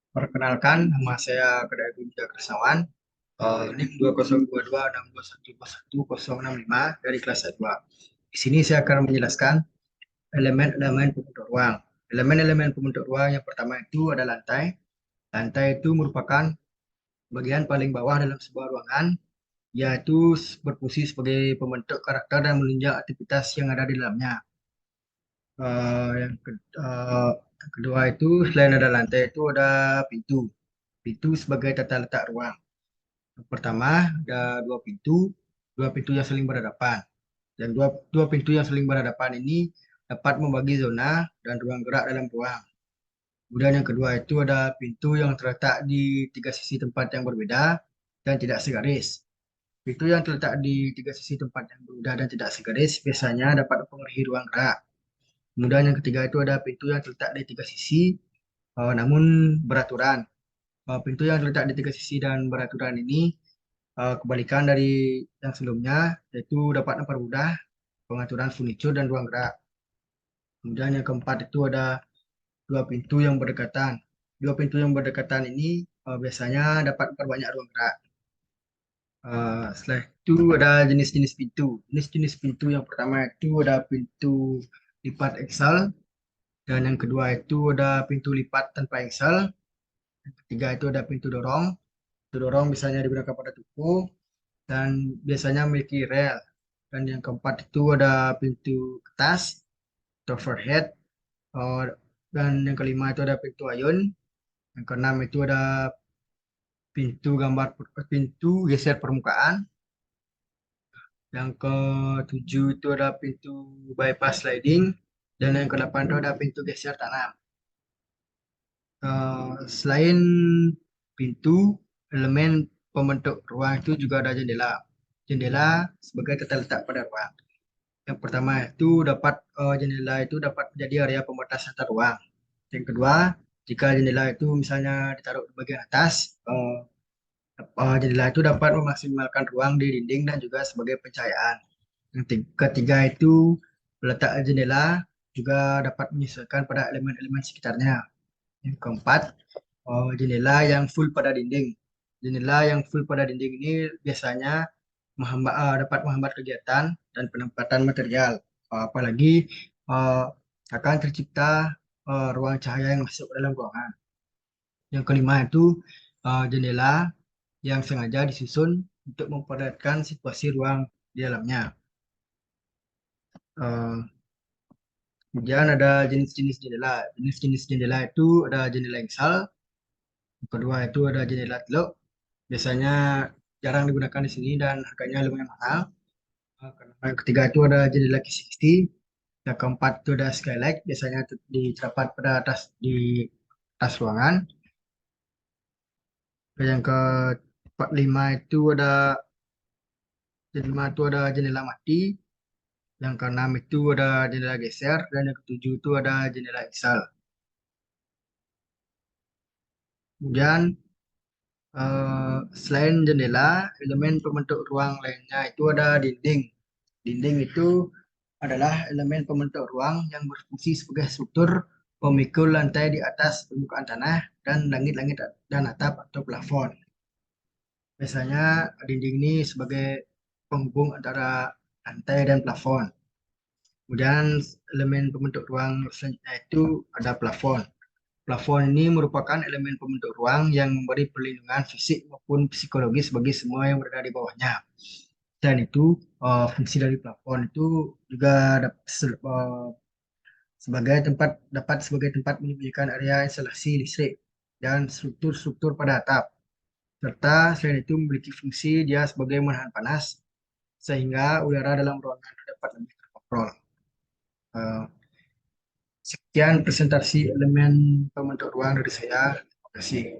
Perkenalkan, nama saya Kedai Gunja Kersawan, NIM 202262101065 dari kelas 2. Di sini saya akan menjelaskan elemen-elemen pembentuk ruang. Elemen-elemen pembentuk ruang yang pertama itu ada lantai. Lantai itu merupakan bagian paling bawah dalam sebuah ruangan, yaitu berfungsi sebagai pembentuk karakter dan menunjang aktivitas yang ada di dalamnya. Yang kedua itu selain ada lantai itu ada pintu. Pintu sebagai tata letak ruang. Yang pertama ada dua pintu yang saling berhadapan. Dan dua pintu yang saling berhadapan ini dapat membagi zona dan ruang gerak dalam ruang. Kemudian yang kedua itu ada pintu yang terletak di tiga sisi tempat yang berbeda dan tidak segaris. Pintu yang terletak di tiga sisi tempat yang berbeda dan tidak segaris biasanya dapat mempengaruhi ruang gerak. Kemudian yang ketiga itu ada pintu yang terletak di tiga sisi namun beraturan. Pintu yang terletak di tiga sisi dan beraturan ini kebalikan dari yang sebelumnya, yaitu dapat mempermudah pengaturan furnitur dan ruang gerak. Kemudian yang keempat itu ada dua pintu yang berdekatan. Dua pintu yang berdekatan ini biasanya dapat memperbanyak ruang gerak. Setelah itu ada jenis-jenis pintu. Jenis-jenis pintu yang pertama itu ada pintu lipat engsel, dan yang kedua itu ada pintu lipat tanpa engsel. Yang ketiga itu ada pintu dorong. Pintu dorong biasanya digunakan pada toko dan biasanya memiliki rel. Dan yang keempat itu ada pintu kertas, overhead. Oh, dan yang kelima itu ada pintu ayun. Yang keenam itu ada pintu geser permukaan. Yang ketujuh itu ada pintu bypass sliding. Dan yang kedelapan itu ada pintu geser tanam. Selain pintu, elemen pembentuk ruang itu juga ada jendela. Jendela sebagai tata letak pada ruang. Yang pertama itu jendela itu dapat menjadi area pembatas antar ruang. Yang kedua, jika jendela itu misalnya ditaruh di bagian atas, jendela itu dapat memaksimalkan ruang di dinding dan juga sebagai pencahayaan. Yang ketiga itu letak jendela juga dapat menyesuaikan pada elemen-elemen sekitarnya. Yang keempat, jendela yang full pada dinding. Jendela yang full pada dinding ini biasanya dapat menghambat kegiatan dan penempatan material. Apalagi uh, akan tercipta ruang cahaya yang masuk ke dalam ruangan. Yang kelima itu jendela yang sengaja disusun untuk memperlihatkan situasi ruang di dalamnya. Uh, Kemudian ada jenis-jenis jendela. Jenis-jenis jendela itu ada jendela engsel. Yang kedua itu ada jendela teluk. Biasanya jarang digunakan di sini dan harganya lumayan mahal. Yang ketiga itu ada jendela K60. Yang keempat itu ada skylight, biasanya terdapat pada atas ruangan. Yang keempat lima itu ada jendela mati. Yang keenam itu ada jendela geser dan yang ketujuh itu ada jendela iksal. Kemudian selain jendela, elemen pembentuk ruang lainnya itu ada dinding. Dinding itu adalah elemen pembentuk ruang yang berfungsi sebagai struktur pemikul lantai di atas permukaan tanah dan langit-langit dan atap atau plafon. Biasanya dinding ini sebagai penghubung antara lantai dan plafon. Kemudian elemen pembentuk ruang selanjutnya itu ada plafon. Plafon ini merupakan elemen pembentuk ruang yang memberi perlindungan fisik maupun psikologis bagi semua yang berada di bawahnya. Dan itu fungsi dari plafon itu juga dapat sebagai tempat menyembunyikan area instalasi listrik dan struktur-struktur pada atap. Serta selain itu memiliki fungsi dia sebagai menahan panas sehingga udara dalam ruangan itu dapat lebih terkontrol. Eh, Sekian presentasi elemen pembentuk ruang dari saya. Terima kasih.